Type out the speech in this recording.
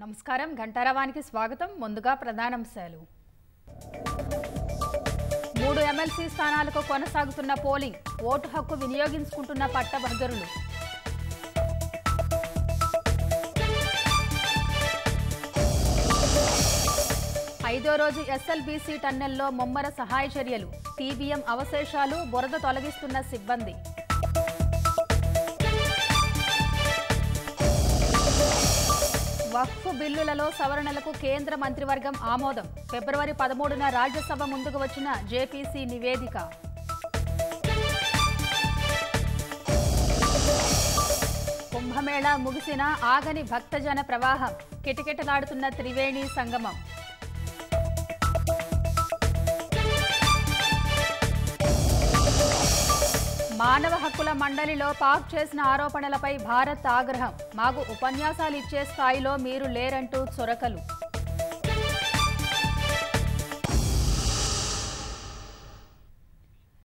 నమస్కారం ఘంటారావానికి స్వాగతం. ముందుగా ప్రధానాంశాలు. 3 ఎమ్మెల్సీ స్థానాలకు కొనసాగుతున్న పోలింగ్. ఓటు హక్కు వినియోగించుకుంటున్న పట్టభద్రులు. ఐదో రోజు ఎస్ఎల్బీసీ టన్నెల్లో ముమ్మర సహాయ చర్యలు. టీబీఎం అవశేషాలు, బురద తొలగిస్తున్న సిబ్బంది. వక్ఫ్ బిల్లులలో సవరణలకు కేంద్ర మంత్రివర్గం ఆమోదం. ఫిబ్రవరి 13న రాజ్యసభ ముందుకు వచ్చిన జేపీసీ నివేదిక. కుంభమేళా ముగిసిన ఆగని భక్తజన ప్రవాహం. కిటకిటలాడుతున్న త్రివేణి సంగమం. మానవ హక్కుల మండలిలో పాక్ చేసిన ఆరోపణలపై భారత్ ఆగ్రహం. మాకు ఉపన్యాసాలు ఇచ్చే స్థాయిలో మీరు లేరంటూ చొరకలు.